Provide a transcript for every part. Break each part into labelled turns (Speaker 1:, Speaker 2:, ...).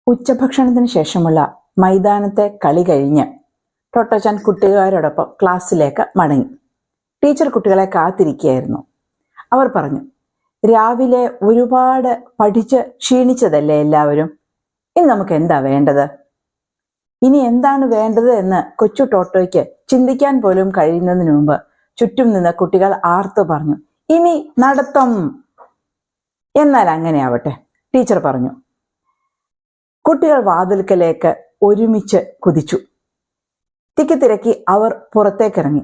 Speaker 1: ഉച്ചഭക്ഷണത്തിന് ശേഷമുള്ള മൈതാനത്തെ കളി കഴിഞ്ഞ് ടോട്ടോച്ചാൻ കുട്ടികാരോടൊപ്പം ക്ലാസ്സിലേക്ക് മടങ്ങി. ടീച്ചർ കുട്ടികളെ കാത്തിരിക്കുകയായിരുന്നു. അവർ പറഞ്ഞു, രാവിലെ ഒരുപാട് പഠിച്ച് ക്ഷീണിച്ചതല്ലേ എല്ലാവരും? ഇനി നമുക്ക് എന്താ വേണ്ടത്? ഇനി എന്താണ് വേണ്ടത് എന്ന് കൊച്ചു ടോട്ടോയ്ക്ക് ചിന്തിക്കാൻ പോലും കഴിയുന്നതിന് മുമ്പ് ചുറ്റും നിന്ന് കുട്ടികൾ ആർത്തു പറഞ്ഞു, ഇനി നടത്തം. എന്നാൽ അങ്ങനെ ആവട്ടെ, ടീച്ചർ പറഞ്ഞു. കുട്ടികൾ വാതിൽക്കലേക്ക് ഒരുമിച്ച് കുതിച്ചു. തിക്കിത്തിരക്കി അവർ പുറത്തേക്കിറങ്ങി.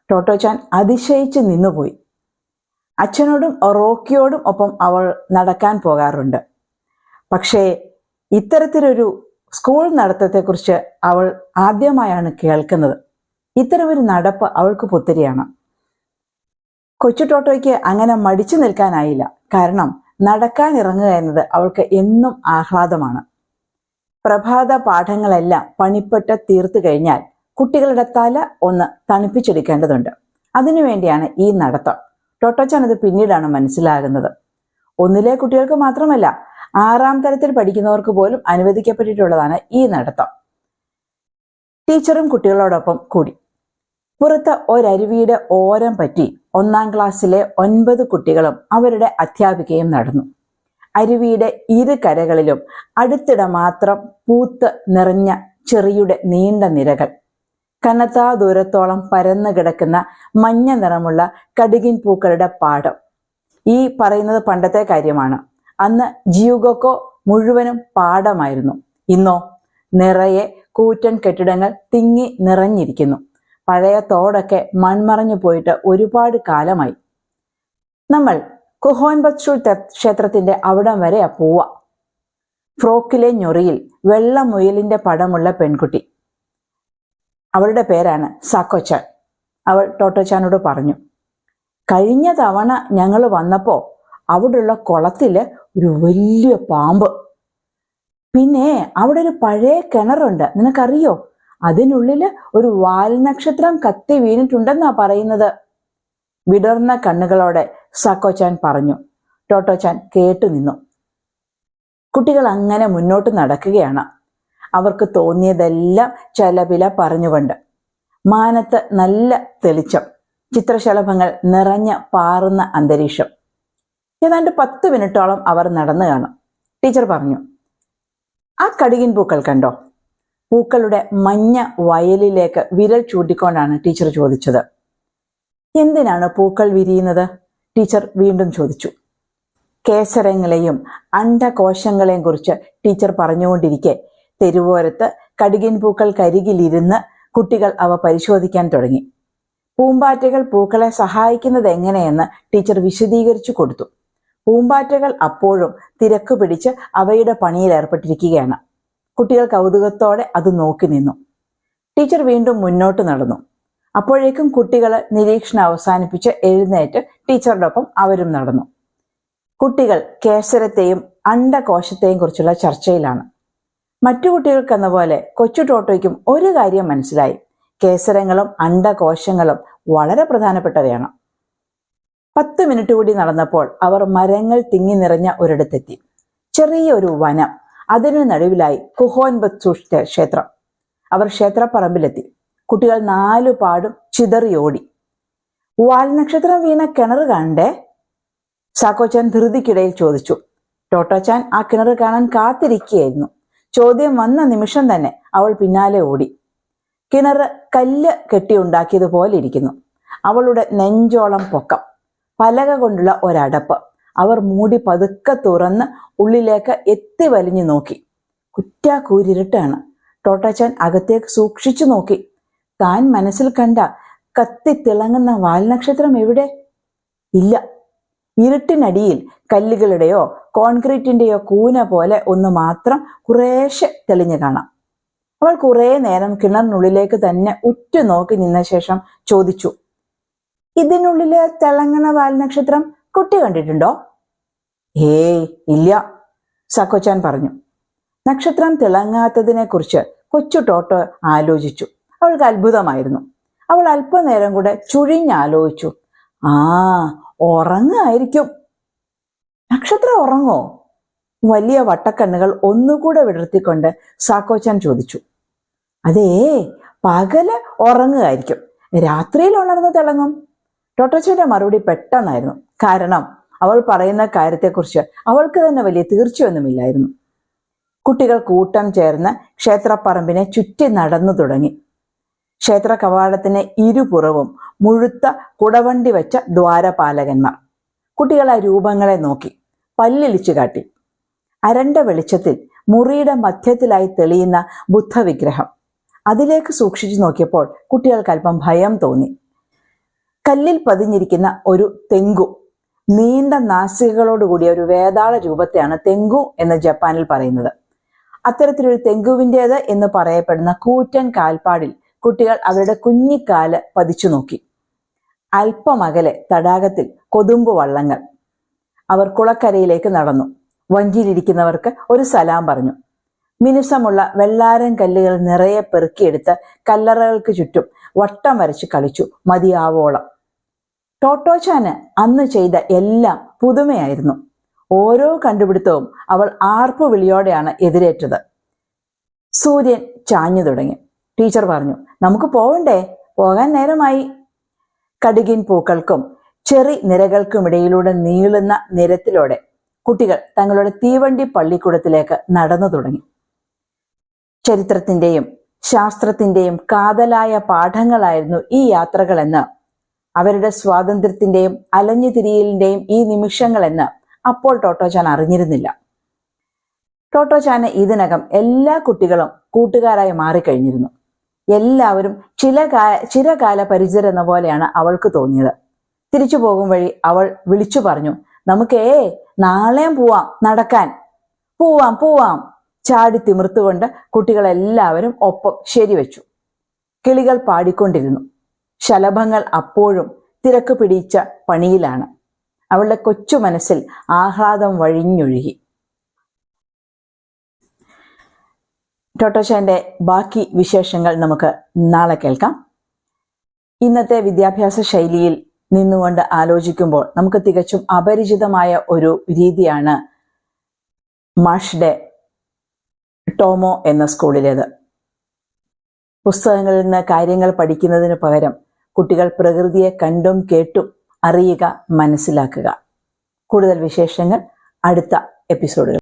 Speaker 1: ടോട്ടോച്ചാൻ അതിശയിച്ച് നിന്നുപോയി. അച്ഛനോടും റോക്കിയോടും ഒപ്പം അവൾ നടക്കാൻ പോകാറുണ്ട്. പക്ഷേ ഇത്തരത്തിലൊരു സ്കൂൾ നടത്തത്തെക്കുറിച്ച് അവൾ ആദ്യമായാണ് കേൾക്കുന്നത്. ഇത്തരമൊരു നടപ്പ് അവൾക്ക് പുത്തരിയാണ്. കൊച്ചു ടോട്ടോയ്ക്ക് അങ്ങനെ മടിച്ചു നിൽക്കാനായില്ല. കാരണം നടക്കാൻ ഇറങ്ങുക എന്നത് അവൾക്ക് എന്നും ആഹ്ലാദമാണ്. പ്രഭാത പാഠങ്ങളെല്ലാം പണിപ്പെട്ട് തീർത്തു കഴിഞ്ഞാൽ കുട്ടികളുടെ തല ഒന്ന് തണുപ്പിച്ചെടുക്കേണ്ടതുണ്ട്. അതിനുവേണ്ടിയാണ് ഈ നടത്തം. ടോട്ടോച്ചാൻ അത് പിന്നീടാണ് മനസ്സിലാകുന്നത്. ഒന്നിലെ കുട്ടികൾക്ക് മാത്രമല്ല, 6ാം തരത്തിൽ പഠിക്കുന്നവർക്ക് പോലും അനുവദിക്കപ്പെട്ടിട്ടുള്ളതാണ് ഈ നടത്തം. ടീച്ചറും കുട്ടികളോടൊപ്പം കൂടി. പുറത്ത് ഒരരുവിയുടെ ഓരം പറ്റി 1ാം ക്ലാസ്സിലെ 9 കുട്ടികളും അവരുടെ അധ്യാപികയും നടന്നു. അരുവിയുടെ ഇരു കരകളിലും അടുത്തിടെ മാത്രം പൂത്ത് നിറഞ്ഞ ചെറിയുടെ നീണ്ട നിരകൾ, കനത്താ ദൂരത്തോളം പരന്നു കിടക്കുന്ന മഞ്ഞ നിറമുള്ള കടുകിൻ പൂക്കളുടെ പാടം. ഈ പറയുന്നത് പണ്ടത്തെ കാര്യമാണ്. അന്ന് ജിയുഗോക്കോ മുഴുവനും പാടമായിരുന്നു. ഇന്നോ നിറയെ കൂറ്റൻ കെട്ടിടങ്ങൾ തിങ്ങി നിറഞ്ഞിരിക്കുന്നു. പഴയ തോടൊക്കെ മൺമറഞ്ഞു പോയിട്ട് ഒരുപാട് കാലമായി. നമ്മൾ കുഹോൻബത്ഷു ക്ഷേത്രത്തിന്റെ അവിടം വരെ പോവാ. ഫ്രോക്കിലെ ഞൊറിയിൽ വെള്ള മുയലിന്റെ പടമുള്ള പെൺകുട്ടി, അവളുടെ പേരാണ് സാക്കോച്ചാൻ. അവൾ ടോട്ടോച്ചാനോട് പറഞ്ഞു, കഴിഞ്ഞ തവണ ഞങ്ങൾ വന്നപ്പോ അവിടെയുള്ള കുളത്തില് ഒരു വലിയ പാമ്പ്, പിന്നെ അവിടെ ഒരു പഴയ കിണറുണ്ട്, നിനക്കറിയോ? അതിനുള്ളില് ഒരു വാൽനക്ഷത്രം കത്തി വീണിട്ടുണ്ടെന്നാ പറയുന്നത്. വിടർന്ന കണ്ണുകളോടെ സാക്കോച്ചാൻ പറഞ്ഞു. ടോട്ടോച്ചാൻ കേട്ടു നിന്നു. കുട്ടികൾ അങ്ങനെ മുന്നോട്ട് നടക്കുകയാണ്. അവർക്ക് തോന്നിയതെല്ലാം ചലപില പറഞ്ഞുകൊണ്ട്. മാനത്ത് നല്ല തെളിച്ചം, ചിത്രശലഭങ്ങൾ നിറഞ്ഞ പാറുന്ന അന്തരീക്ഷം. ഏതാണ്ട് 10 മിനിറ്റോളം അവർ നടന്നു കാണും. ടീച്ചർ പറഞ്ഞു, ആ കടുകിൻ പൂക്കൾ കണ്ടോ? പൂക്കളുടെ മഞ്ഞ വയലിലേക്ക് വിരൽ ചൂണ്ടിക്കൊണ്ടാണ് ടീച്ചർ ചോദിച്ചത്. എന്തിനാണ് പൂക്കൾ വിരിയുന്നത്? ടീച്ചർ വീണ്ടും ചോദിച്ചു. കേസരങ്ങളെയും അണ്ഡകോശങ്ങളെയും കുറിച്ച് ടീച്ചർ പറഞ്ഞുകൊണ്ടിരിക്കെ തെരുവോരത്ത് കടുകിൻ പൂക്കൾക്കരികിലിരുന്ന് കുട്ടികൾ അവ പരിശോധിക്കാൻ തുടങ്ങി. പൂമ്പാറ്റകൾ പൂക്കളെ സഹായിക്കുന്നത് എങ്ങനെയെന്ന് ടീച്ചർ വിശദീകരിച്ചു കൊടുത്തു. പൂമ്പാറ്റകൾ അപ്പോഴും തിരക്ക് പിടിച്ച് അവയുടെ പണിയിൽ ഏർപ്പെട്ടിരിക്കുകയാണ്. കുട്ടികൾ കൗതുകത്തോടെ അത് നോക്കി നിന്നു. ടീച്ചർ വീണ്ടും മുന്നോട്ട് നടന്നു. അപ്പോഴേക്കും കുട്ടികൾ നിരീക്ഷണം അവസാനിപ്പിച്ച് എഴുന്നേറ്റ് ടീച്ചറുടെ ഒപ്പം അവരും നടന്നു. കുട്ടികൾ കേസരത്തെയും അണ്ഡകോശത്തെയും കുറിച്ചുള്ള ചർച്ചയിലാണ്. മറ്റു കുട്ടികൾക്കെന്ന പോലെ കൊച്ചു ടോട്ടോയ്ക്കും ഒരു കാര്യം മനസ്സിലായി. കേസരങ്ങളും അണ്ഡകോശങ്ങളും വളരെ പ്രധാനപ്പെട്ടവയാണ്. 10 മിനിറ്റ് കൂടി നടന്നപ്പോൾ അവർ മരങ്ങൾ തിങ്ങി നിറഞ്ഞ ഒരിടത്തെത്തി. ചെറിയൊരു വനം, അതിനു നടുവിലായി കുഹോൻബത്ഷു ക്ഷേത്രം. അവർ ക്ഷേത്രപ്പറമ്പിലെത്തി. കുട്ടികൾ 4 പാടും ചിതറിയോടി. വാൽനക്ഷത്രം വീണ കിണർ കണ്ടേ? സാക്കോച്ചാൻ ധൃതിക്കിടയിൽ ചോദിച്ചു. ടോട്ടോച്ചാൻ ആ കിണർ കാണാൻ കാത്തിരിക്കുകയായിരുന്നു. ചോദ്യം വന്ന നിമിഷം തന്നെ അവൾ പിന്നാലെ ഓടി. കിണർ കല്ല് കെട്ടിയുണ്ടാക്കിയതുപോലെ ഇരിക്കുന്നു. അവളുടെ നെഞ്ചോളം പൊക്കം, പലക കൊണ്ടുള്ള ഒരടപ്പ്. അവർ മൂടി പതുക്കെ തുറന്ന് ഉള്ളിലേക്ക് എത്തി വലിഞ്ഞു നോക്കി. കുറ്റാക്കൂരിരുട്ടാണ്. ടോട്ടോച്ചാൻ അകത്തേക്ക് സൂക്ഷിച്ചു നോക്കി. താൻ മനസ്സിൽ കണ്ട കത്തിത്തിളങ്ങുന്ന വാൽനക്ഷത്രം എവിടെ? ഇല്ല. ഇരുട്ടിനടിയിൽ കല്ലുകളുടെയോ കോൺക്രീറ്റിന്റെയോ കൂന പോലെ ഒന്ന് മാത്രം കുറേശ്ശെ തെളിഞ്ഞു കാണാം. അവൾ കുറേ നേരം കിണറിനുള്ളിലേക്ക് തന്നെ ഉറ്റുനോക്കി നിന്ന ശേഷം ചോദിച്ചു, ഇതിനുള്ളില് തിളങ്ങണ വാൽനക്ഷത്രം കുട്ടി കണ്ടിട്ടുണ്ടോ? ഏയ് ഇല്ല, സാക്കോച്ചാൻ പറഞ്ഞു. നക്ഷത്രം തിളങ്ങാത്തതിനെ കുറിച്ച് കൊച്ചു ടോട്ടോ ആലോചിച്ചു. അവൾക്ക് അത്ഭുതമായിരുന്നു. അവൾ അല്പനേരം കൂടെ ചുഴിഞ്ഞാലോചിച്ചു. ഉറങ്ങായിരിക്കും. നക്ഷത്രം ഉറങ്ങോ? വലിയ വട്ടക്കണ്ണുകൾ ഒന്നുകൂടെ വിടർത്തിക്കൊണ്ട് സാക്കോച്ചാൻ ചോദിച്ചു. അതേ, പകല് ഉറങ്ങുകയായിരിക്കും, രാത്രിയിൽ ഉണർന്ന് തിളങ്ങും. ടോട്ടോച്ചന്റെ മറുപടി പെട്ടെന്നായിരുന്നു. കാരണം അവൾ പറയുന്ന കാര്യത്തെക്കുറിച്ച് അവൾക്ക് തന്നെ വലിയ തീർച്ചയൊന്നുമില്ലായിരുന്നു. കുട്ടികൾ കൂട്ടം ചേർന്ന് ക്ഷേത്രപ്പറമ്പിനെ ചുറ്റി നടന്നു തുടങ്ങി. ക്ഷേത്ര കവാടത്തിന് ഇരുപുറവും മുഴുത്ത കുടവണ്ടി വെച്ച ദ്വാരപാലകന്മാർ. കുട്ടികൾ ആ രൂപങ്ങളെ നോക്കി പല്ലിളിച്ചു കാട്ടി. അരണ്ട വെളിച്ചത്തിൽ മുറിയുടെ മധ്യത്തിലായി തെളിയുന്ന ബുദ്ധവിഗ്രഹം. അതിലേക്ക് സൂക്ഷിച്ചു നോക്കിയപ്പോൾ കുട്ടികൾക്ക് അല്പം ഭയം തോന്നി. കല്ലിൽ പതിഞ്ഞിരിക്കുന്ന ഒരു തെങ്കു, നീണ്ട നാസികകളോടുകൂടിയ ഒരു വേതാള രൂപത്തെയാണ് തെങ്കു എന്ന് ജപ്പാനിൽ പറയുന്നത്. അത്തരത്തിലൊരു തെങ്കുവിൻ്റേത് എന്ന് പറയപ്പെടുന്ന കൂറ്റൻ കാൽപ്പാടിൽ കുട്ടികൾ അവരുടെ കുഞ്ഞിക്കാല് പതിച്ചു നോക്കി. അല്പമകലെ തടാകത്തിൽ കൊതുമ്പ് വള്ളങ്ങൾ. അവർ കുളക്കരയിലേക്ക് നടന്നു. വഞ്ചിയിലിരിക്കുന്നവർക്ക് ഒരു സലാം പറഞ്ഞു. മിനുസമുള്ള വെള്ളാരം കല്ലുകൾ നിറയെ പെറുക്കിയെടുത്ത് കല്ലറകൾക്ക് ചുറ്റും വട്ടം വരച്ച് കളിച്ചു മതിയാവോളം. ടോട്ടോച്ചാന് അന്ന് ചെയ്ത എല്ലാം പുതുമയായിരുന്നു. ഓരോ കണ്ടുപിടുത്തവും അവൾ ആർപ്പു വിളിയോടെയാണ് എതിരേറ്റത്. സൂര്യൻ ചാഞ്ഞു തുടങ്ങി. ടീച്ചർ പറഞ്ഞു, നമുക്ക് പോവണ്ടേ, പോകാൻ നേരമായി. കടുകിൻ പൂക്കൾക്കും ചെറി നിരകൾക്കുമിടയിലൂടെ നീളുന്ന നിരത്തിലൂടെ കുട്ടികൾ തങ്ങളുടെ തീവണ്ടി പള്ളിക്കൂടത്തിലേക്ക് നടന്നു തുടങ്ങി. ചരിത്രത്തിന്റെയും ശാസ്ത്രത്തിന്റെയും കാതലായ പാഠങ്ങളായിരുന്നു ഈ യാത്രകളെന്ന്, അവരുടെ സ്വാതന്ത്ര്യത്തിന്റെയും അലഞ്ഞുതിരിയലിന്റെയും ഈ നിമിഷങ്ങളെന്ന് അപ്പോൾ ടോട്ടോച്ചാൻ അറിഞ്ഞിരുന്നില്ല. ടോട്ടോച്ചാന് ഇതിനകം എല്ലാ കുട്ടികളും കൂട്ടുകാരായി മാറിക്കഴിഞ്ഞിരുന്നു. എല്ലാവരും ചിരകാല പരിചിതരെന്ന പോലെയാണ് അവൾക്ക് തോന്നിയത്. തിരിച്ചു പോകും വഴി അവൾ വിളിച്ചു പറഞ്ഞു, നമുക്കേ നാളെയും പോവാം, നടക്കാൻ പോവാം പോവാം. ചാടി തിമിർത്തുകൊണ്ട് കുട്ടികളെല്ലാവരും ഒപ്പം ശരിവെച്ചു. കിളികൾ പാടിക്കൊണ്ടിരുന്നു. ശലഭങ്ങൾ അപ്പോഴും തിരക്ക് പിടിച്ച പണിയിലാണ്. അവളുടെ കൊച്ചു മനസ്സിൽ ആഹ്ലാദം വഴിഞ്ഞൊഴുകി. ടോട്ടോച്ചാന്റെ ബാക്കി വിശേഷങ്ങൾ നമുക്ക് നാളെ കേൾക്കാം. ഇന്നത്തെ വിദ്യാഭ്യാസ ശൈലിയിൽ നിന്നുകൊണ്ട് ആലോചിക്കുമ്പോൾ നമുക്ക് തികച്ചും അപരിചിതമായ ഒരു രീതിയാണ് മാഷ്ഡെ ടോമോ എന്ന സ്കൂളിലേത്. പുസ്തകങ്ങളിൽ നിന്ന് കാര്യങ്ങൾ പഠിക്കുന്നതിന് പകരം കുട്ടികൾ പ്രകൃതിയെ കണ്ടും കേട്ടും അറിയുക, മനസ്സിലാക്കുക. കൂടുതൽ വിശേഷങ്ങൾ അടുത്ത എപ്പിസോഡുകൾ.